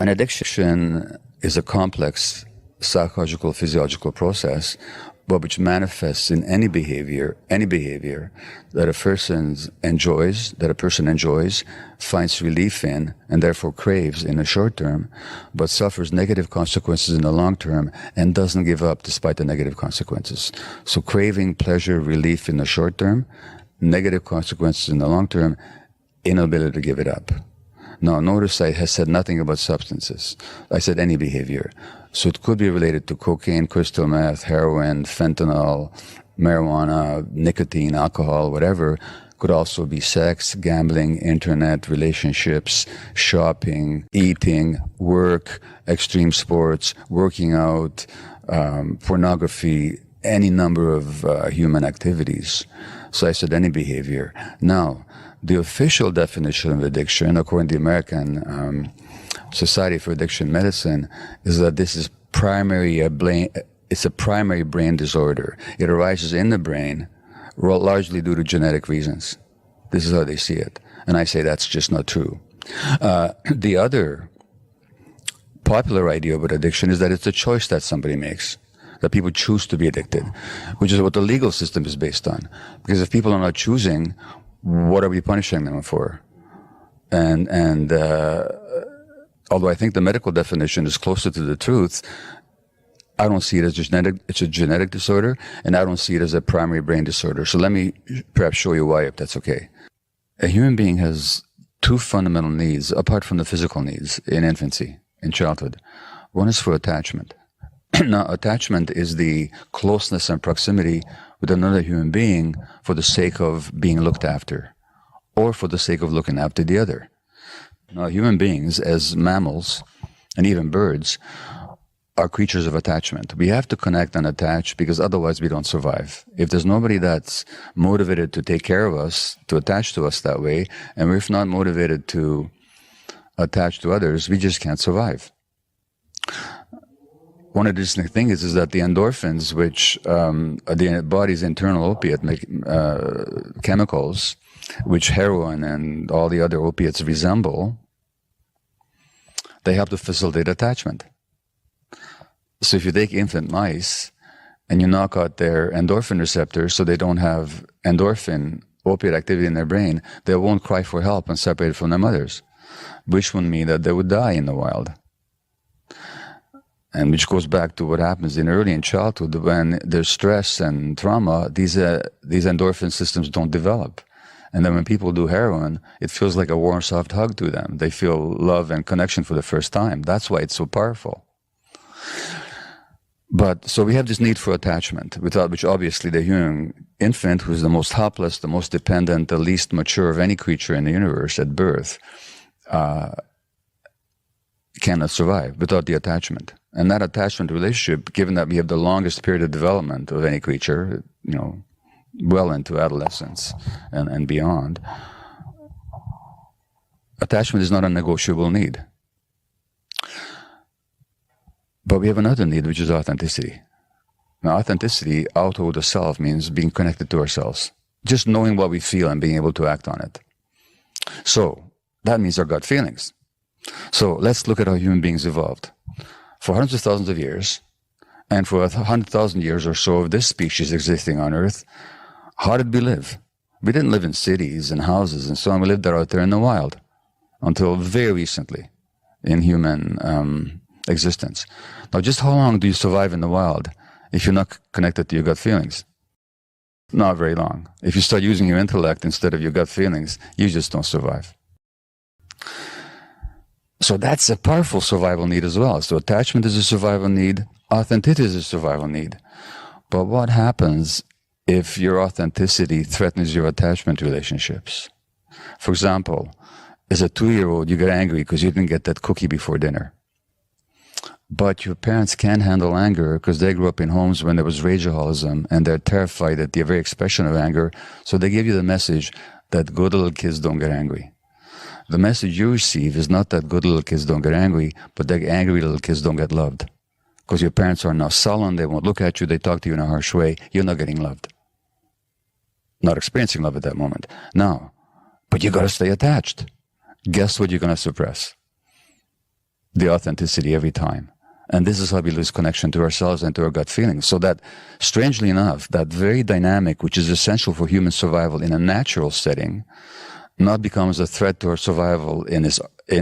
An addiction is a complex psychological, physiological process, but which manifests in any behavior that a person enjoys, finds relief in, and therefore craves in the short term, but suffers negative consequences in the long term and doesn't give up despite the negative consequences. So craving pleasure, relief in the short term, negative consequences in the long term, inability to give it up. Now, notice I have said nothing about substances. I said any behavior. So it could be related to cocaine, crystal meth, heroin, fentanyl, marijuana, nicotine, alcohol, whatever. Could also be sex, gambling, internet, relationships, shopping, eating, work, extreme sports, working out, pornography, any number of human activities. So I said any behavior. Now, the official definition of addiction, according to the American Society for Addiction Medicine, is that this is it's a primary brain disorder. It arises in the brain largely due to genetic reasons. This is how they see it. And I say that's just not true. The other popular idea about addiction is that it's a choice that somebody makes, that people choose to be addicted, which is what the legal system is based on. Because if people are not choosing, what are we punishing them for? And although I think the medical definition is closer to the truth, I don't see it as it's a genetic disorder, and I don't see it as a primary brain disorder. So let me perhaps show you why, if that's okay. A human being has two fundamental needs, apart from the physical needs, in infancy, in childhood. One is for attachment. Now, attachment is the closeness and proximity with another human being for the sake of being looked after, or for the sake of looking after the other. Now, human beings, as mammals, and even birds, are creatures of attachment. We have to connect and attach because otherwise we don't survive. If there's nobody that's motivated to take care of us, to attach to us that way, and we're not motivated to attach to others, we just can't survive. One of the interesting things is that the endorphins, which the body's internal opiate chemicals, which heroin and all the other opiates resemble, they help to facilitate attachment. So if you take infant mice and you knock out their endorphin receptors so they don't have endorphin opiate activity in their brain, they won't cry for help and separate from their mothers, which would mean that they would die in the wild. And which goes back to what happens in childhood when there's stress and trauma, these endorphin systems don't develop. And then when people do heroin, it feels like a warm, soft hug to them. They feel love and connection for the first time. That's why it's so powerful. But so we have this need for attachment, without which obviously the human infant, who's the most helpless, the most dependent, the least mature of any creature in the universe at birth, cannot survive without the attachment. And that attachment relationship, given that we have the longest period of development of any creature, well into adolescence and beyond, attachment is not a negotiable need. But we have another need, which is authenticity. Now, authenticity, auto the self, means being connected to ourselves. Just knowing what we feel and being able to act on it. So, that means our gut feelings. So, let's look at how human beings evolved. For hundreds of thousands of years, and for 100,000 years or so of this species existing on Earth, how did we live? We didn't live in cities and houses and so on. We lived out there in the wild until very recently in human existence. Now, just how long do you survive in the wild if you're not connected to your gut feelings? Not very long. If you start using your intellect instead of your gut feelings, you just don't survive. So that's a powerful survival need as well. So attachment is a survival need, authenticity is a survival need. But what happens if your authenticity threatens your attachment relationships? For example, as a 2-year-old, you get angry because you didn't get that cookie before dinner. But your parents can't handle anger because they grew up in homes when there was rageaholicism and they're terrified at the very expression of anger. So they give you the message that good little kids don't get angry. The message you receive is not that good little kids don't get angry, but that angry little kids don't get loved. Because your parents are now sullen, they won't look at you, they talk to you in a harsh way, you're not getting loved. Not experiencing love at that moment. Now, but you got to stay attached. Guess what you're going to suppress? the authenticity every time. And this is how we lose connection to ourselves and to our gut feelings. So that, strangely enough, that very dynamic, which is essential for human survival in a natural setting, not becomes a threat to our survival in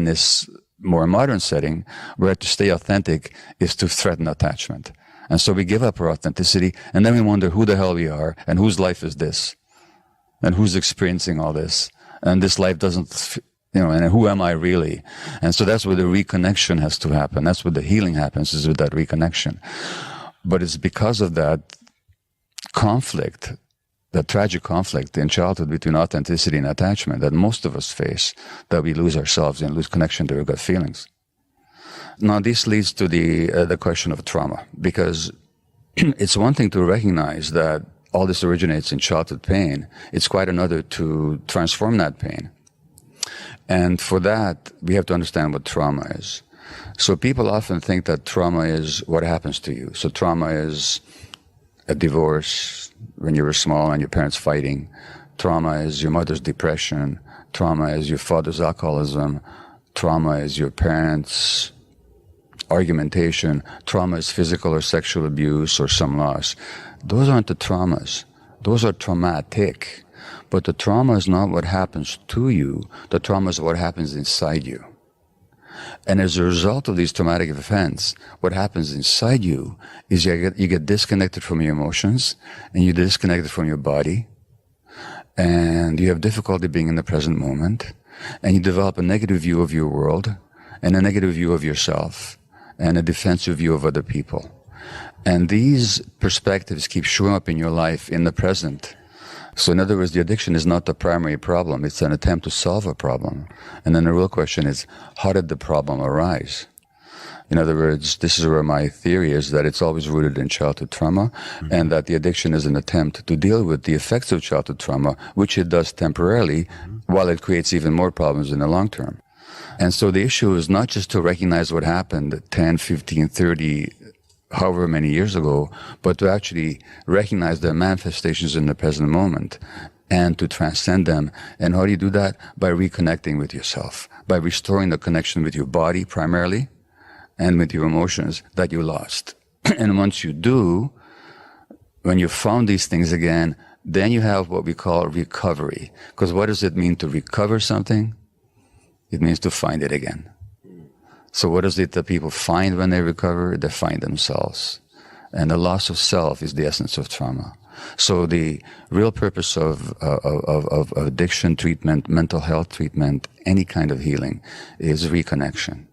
this more modern setting, where to stay authentic is to threaten attachment. And so we give up our authenticity, and then we wonder who the hell we are, and whose life is this, and who's experiencing all this, and this life doesn't, and who am I really? And so that's where the reconnection has to happen. That's where the healing happens, is with that reconnection. But it's because of that conflict, that tragic conflict in childhood between authenticity and attachment that most of us face, that we lose ourselves and lose connection to our gut feelings. Now, this leads to the question of trauma, because it's one thing to recognize that all this originates in childhood pain. It's quite another to transform that pain. And for that, we have to understand what trauma is. So people often think that trauma is what happens to you. So trauma is a divorce when you were small and your parents fighting. Trauma is your mother's depression. Trauma is your father's alcoholism. Trauma is your parents' argumentation. Trauma is physical or sexual abuse or some loss. Those aren't the traumas. Those are traumatic. But the trauma is not what happens to you. The trauma is what happens inside you. And as a result of these traumatic events, what happens inside you is you get disconnected from your emotions, and you're disconnected from your body, and you have difficulty being in the present moment, and you develop a negative view of your world, and a negative view of yourself, and a defensive view of other people. And these perspectives keep showing up in your life in the present. So in other words, the addiction is not the primary problem. It's an attempt to solve a problem. And then the real question is, how did the problem arise? In other words, this is where my theory is, that it's always rooted in childhood trauma, and that the addiction is an attempt to deal with the effects of childhood trauma, which it does temporarily, while it creates even more problems in the long term. And so the issue is not just to recognize what happened 10, 15, 30, however many years ago, but to actually recognize their manifestations in the present moment and to transcend them. And how do you do that? By reconnecting with yourself, by restoring the connection with your body primarily and with your emotions that you lost. And once you do, when you found these things again, then you have what we call recovery. Because what does it mean to recover something? It means to find it again. So what is it that people find when they recover? They find themselves. And the loss of self is the essence of trauma. So the real purpose of addiction treatment, mental health treatment, any kind of healing, is reconnection.